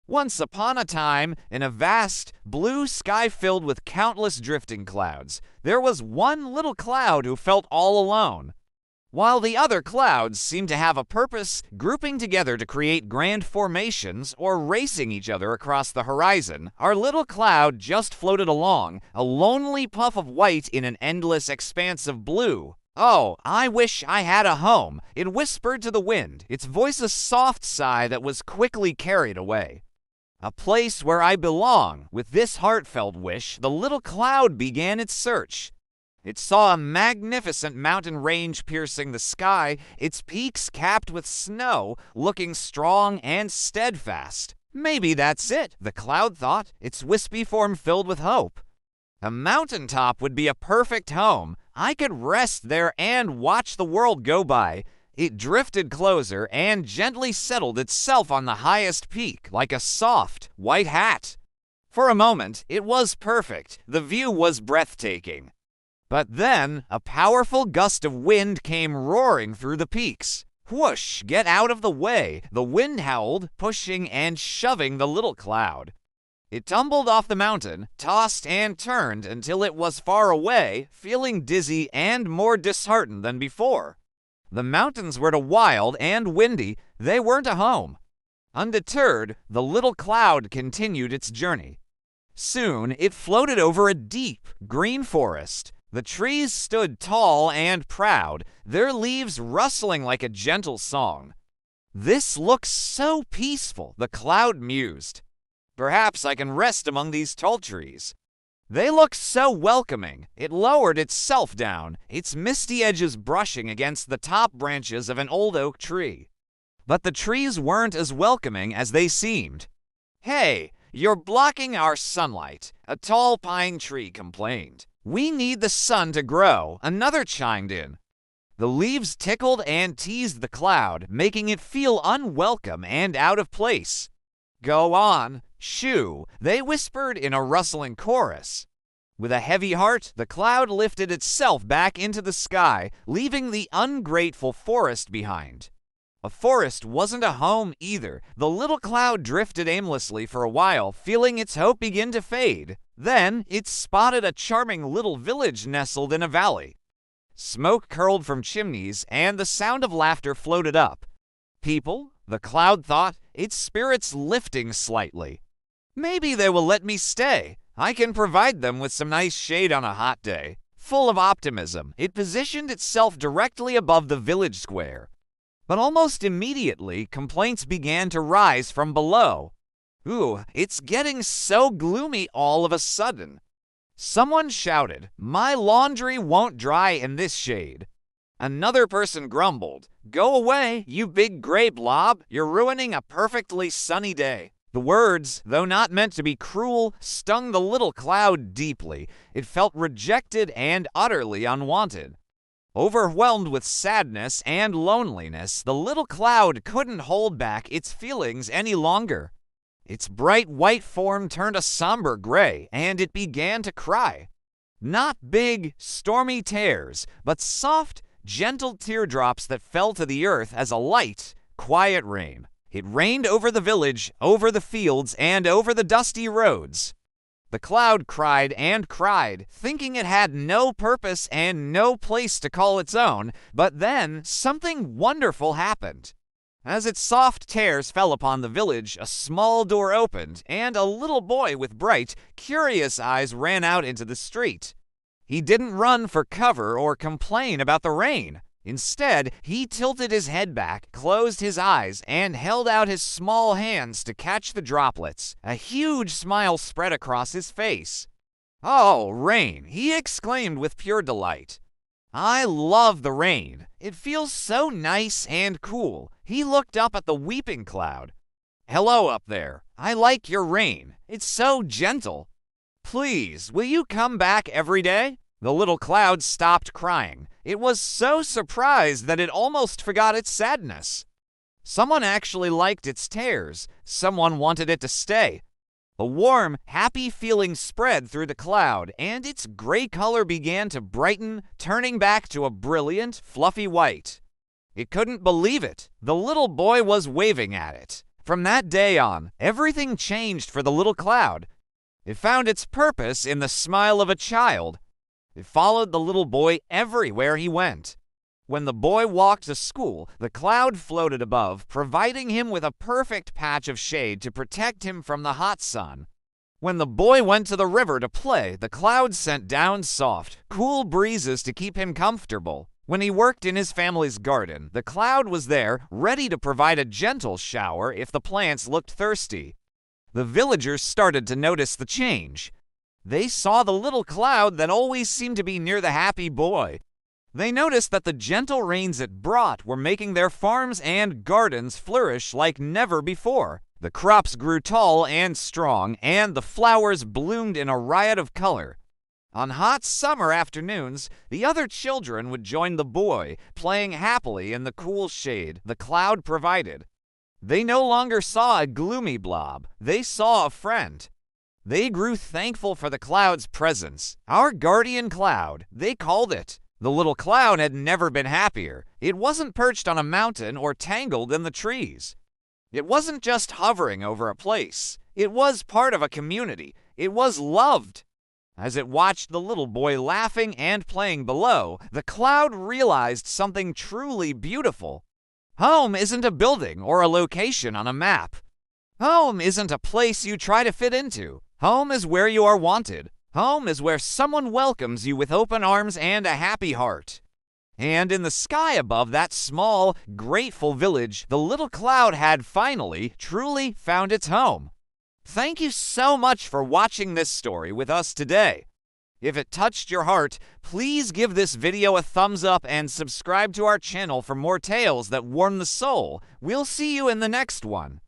Once upon a time, in a vast, blue sky filled with countless drifting clouds, there was one little cloud who felt all alone. While the other clouds seemed to have a purpose, grouping together to create grand formations or racing each other across the horizon, our little cloud just floated along, a lonely puff of white in an endless expanse of blue. "Oh, I wish I had a home," it whispered to the wind, its voice a soft sigh that was quickly carried away. "A place where I belong." With this heartfelt wish, the little cloud began its search. It saw a magnificent mountain range piercing the sky, its peaks capped with snow, looking strong and steadfast. "Maybe that's it," the cloud thought, its wispy form filled with hope. "A mountaintop would be a perfect home. I could rest there and watch the world go by." It drifted closer and gently settled itself on the highest peak, like a soft, white hat. For a moment, it was perfect. The view was breathtaking. But then, a powerful gust of wind came roaring through the peaks. "Whoosh, get out of the way!" The wind howled, pushing and shoving the little cloud. It tumbled off the mountain, tossed and turned until it was far away, feeling dizzy and more disheartened than before. The mountains were too wild and windy. They weren't a home. Undeterred, the little cloud continued its journey. Soon, it floated over a deep, green forest. The trees stood tall and proud, their leaves rustling like a gentle song. "This looks so peaceful," the cloud mused. "Perhaps I can rest among these tall trees. They look so welcoming." It lowered itself down, its misty edges brushing against the top branches of an old oak tree. But the trees weren't as welcoming as they seemed. "Hey, you're blocking our sunlight," a tall pine tree complained. "We need the sun to grow," another chimed in. The leaves tickled and teased the cloud, making it feel unwelcome and out of place. "Go on, shoo," they whispered in a rustling chorus. With a heavy heart, the cloud lifted itself back into the sky, leaving the ungrateful forest behind. A forest wasn't a home either. The little cloud drifted aimlessly for a while, feeling its hope begin to fade. Then it spotted a charming little village nestled in a valley. Smoke curled from chimneys, and the sound of laughter floated up. "People," the cloud thought, its spirits lifting slightly. "Maybe they will let me stay. I can provide them with some nice shade on a hot day." Full of optimism, it positioned itself directly above the village square. But almost immediately, complaints began to rise from below. "Ooh, it's getting so gloomy all of a sudden." Someone shouted, "My laundry won't dry in this shade." Another person grumbled, "Go away, you big gray blob. You're ruining a perfectly sunny day." The words, though not meant to be cruel, stung the little cloud deeply. It felt rejected and utterly unwanted. Overwhelmed with sadness and loneliness, the little cloud couldn't hold back its feelings any longer. Its bright white form turned a somber gray, and it began to cry. Not big, stormy tears, but soft, gentle teardrops that fell to the earth as a light, quiet rain. It rained over the village, over the fields, and over the dusty roads. The cloud cried and cried, thinking it had no purpose and no place to call its own, but then something wonderful happened. As its soft tears fell upon the village, a small door opened, and a little boy with bright, curious eyes ran out into the street. He didn't run for cover or complain about the rain. Instead, he tilted his head back, closed his eyes, and held out his small hands to catch the droplets. A huge smile spread across his face. "Oh, rain!" he exclaimed with pure delight. "I love the rain. It feels so nice and cool." He looked up at the weeping cloud. "Hello up there. I like your rain. It's so gentle. Please, will you come back every day?" The little cloud stopped crying. It was so surprised that it almost forgot its sadness. Someone actually liked its tears. Someone wanted it to stay. A warm, happy feeling spread through the cloud, and its gray color began to brighten, turning back to a brilliant, fluffy white. It couldn't believe it. The little boy was waving at it. From that day on, everything changed for the little cloud. It found its purpose in the smile of a child. It followed the little boy everywhere he went. When the boy walked to school, the cloud floated above, providing him with a perfect patch of shade to protect him from the hot sun. When the boy went to the river to play, the cloud sent down soft, cool breezes to keep him comfortable. When he worked in his family's garden, the cloud was there, ready to provide a gentle shower if the plants looked thirsty. The villagers started to notice the change. They saw the little cloud that always seemed to be near the happy boy. They noticed that the gentle rains it brought were making their farms and gardens flourish like never before. The crops grew tall and strong, and the flowers bloomed in a riot of color. On hot summer afternoons, the other children would join the boy, playing happily in the cool shade the cloud provided. They no longer saw a gloomy blob. They saw a friend. They grew thankful for the cloud's presence. Our guardian cloud, they called it. The little cloud had never been happier. It wasn't perched on a mountain or tangled in the trees. It wasn't just hovering over a place. It was part of a community. It was loved. As it watched the little boy laughing and playing below, the cloud realized something truly beautiful. Home isn't a building or a location on a map. Home isn't a place you try to fit into. Home is where you are wanted. Home is where someone welcomes you with open arms and a happy heart. And in the sky above that small, grateful village, the little cloud had finally, truly found its home. Thank you so much for watching this story with us today. If it touched your heart, please give this video a thumbs up and subscribe to our channel for more tales that warm the soul. We'll see you in the next one.